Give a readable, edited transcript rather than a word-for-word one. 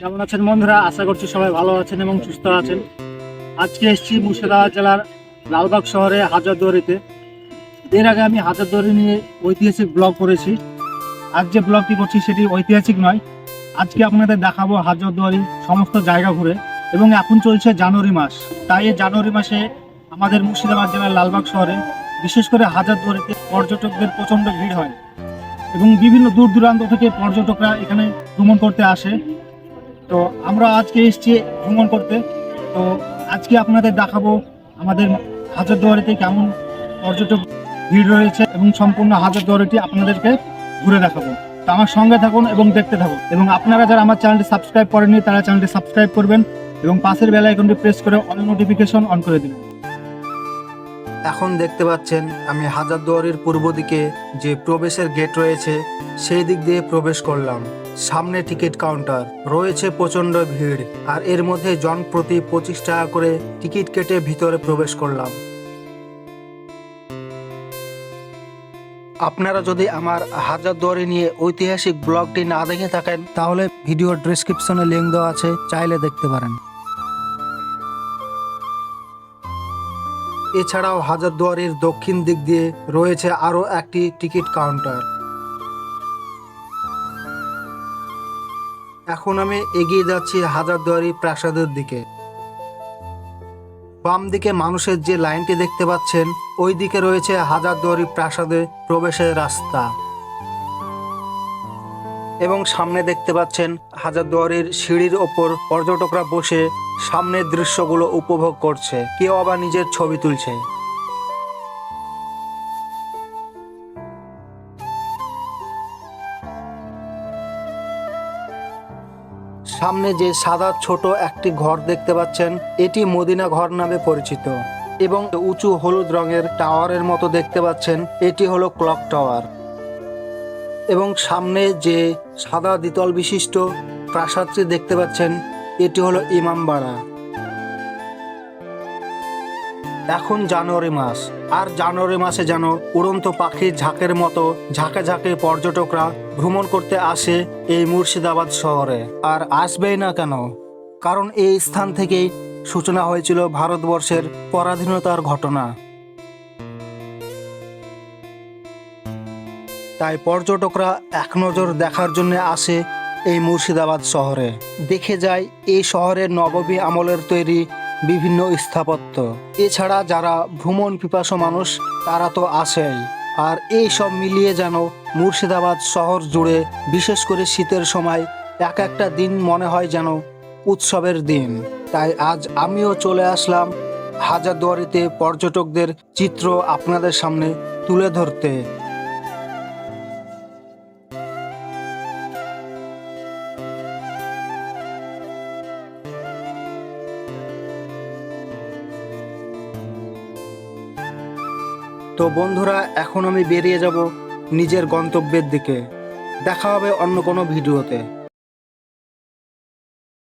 কেমন আছেন বন্ধুরা? আশা করছি সবাই ভালো আছেন এবং সুস্থ আছেন। আজকে এসেছি মুর্শিদাবাদ জেলার লালবাগ শহরে হাজারদুয়ারিতে। এর আগে আমি হাজারদুয়ারি নিয়ে ঐতিহাসিক ব্লগ করেছি। আজ যে ব্লগটি করছি সেটি ঐতিহাসিক নয়। আজকে আপনাদের দেখাবো হাজারদুয়ারি সমস্ত জায়গা ঘুরে। এবং এখন চলছে জানুয়ারি মাস, তাই এই জানুয়ারি মাসে আমাদের মুর্শিদাবাদ জেলার লালবাগ শহরে বিশেষ করে হাজারদুয়ারিতে পর্যটকদের প্রচণ্ড ভিড় হয় এবং বিভিন্ন দূর দূরান্ত থেকে পর্যটকরা এখানে ভ্রমণ করতে আসে। তো আমরা আজকে এসেছি ভ্রমণ করতে। তো আজকে আপনাদের দেখাবো আমাদের হাজারদুয়ারিতে কেমন পর্যটক ভিড় রয়েছে এবং সম্পূর্ণ হাজারদুয়ারিটি আপনাদেরকে ঘুরে দেখাবো। তো আমার সঙ্গে থাকুন এবং দেখতে থাকুন। এবং আপনারা যারা আমার চ্যানেলটি সাবস্ক্রাইব করেননি তারা চ্যানেলটি সাবস্ক্রাইব করবেন এবং পাশের বেল আইকনটি প্রেস করে অল নোটিফিকেশন অন করে দিবেন। এখন দেখতে পাচ্ছেন আমি হাজারদুয়ারির পূর্ব দিকে যে প্রবেশের গেট রয়েছে সেই দিক দিয়ে প্রবেশ করলাম। সামনে টিকিট কাউন্টার রয়েছে, প্রচন্ড ভিড়, আর এর মধ্যে জন প্রতি 25 টাকা করে টিকিট কেটে ভিতরে প্রবেশ করলাম। আপনারা যদি আমার হাজারদুয়ারি নিয়ে ঐতিহাসিক ব্লগটি না দেখে থাকেন তাহলে ভিডিওর ডেসক্রিপশনে লিংক দেওয়া আছে, চাইলে দেখতে পারেন। এছাড়াও হাজারদুয়ারির দক্ষিণ দিক দিয়ে রয়েছে আরও একটি টিকিট কাউন্টার। এখন আমি এগিয়ে যাচ্ছি হাজারদুয়ারি প্রাসাদের দিকে। বাম দিকে মানুষের যে লাইনটি দেখতে পাচ্ছেন ওই দিকে রয়েছে হাজারদুয়ারি প্রাসাদে প্রবেশের রাস্তা। এবং সামনে দেখতে পাচ্ছেন হাজারদুয়ারির সিঁড়ির ওপর পর্যটকরা বসে সামনের দৃশ্যগুলো উপভোগ করছে, কেউ আবার নিজের ছবি তুলছে। সামনে যে সাদা ছোট একটি ঘর দেখতে পাচ্ছেন এটি মদিনা ঘর নামে পরিচিত। এবং উঁচু হলুদ রঙের টাওয়ারের মতো দেখতে পাচ্ছেন এটি হলো ক্লক টাওয়ার। এবং সামনে যে সাদা দ্বিতল বিশিষ্ট প্রাসাদটি দেখতে পাচ্ছেন এটি হলো ইমামবাড়া। এখন জানুয়ারি মাস, আর জানুয়ারি মাসে যেন উড়ন্ত পাখির ঝাঁকের মতো ঝাঁকে ঝাঁকে পর্যটকরা ভ্রমণ করতে আসে এই মুর্শিদাবাদ শহরে। আর আসবেই না কেন, কারণ এই স্থান থেকেই সূচনা হয়েছিল ভারতবর্ষের পরাধীনতার ঘটনা। তাই পর্যটকরা এক নজর দেখার জন্য আসে এই মুর্শিদাবাদ শহরে, দেখে যায় এই শহরের নবাবী আমলের তৈরি বিভিন্ন স্থাপত্য। এছাড়া যারা ভ্রমণ পিপাসু মানুষ তারা তো আসেই। আর এই সব মিলিয়ে যেন মুর্শিদাবাদ শহর জুড়ে বিশেষ করে শীতের সময় এক একটা দিন মনে হয় যেন উৎসবের দিন। তাই আজ আমিও চলে আসলাম হাজারদুয়ারিতে পর্যটকদের চিত্র আপনাদের সামনে তুলে ধরতে। তো বন্ধুরা, এখন আমি বেরিয়ে যাব নিজের গন্তব্যের দিকে। দেখা হবে অন্য কোনো ভিডিওতে।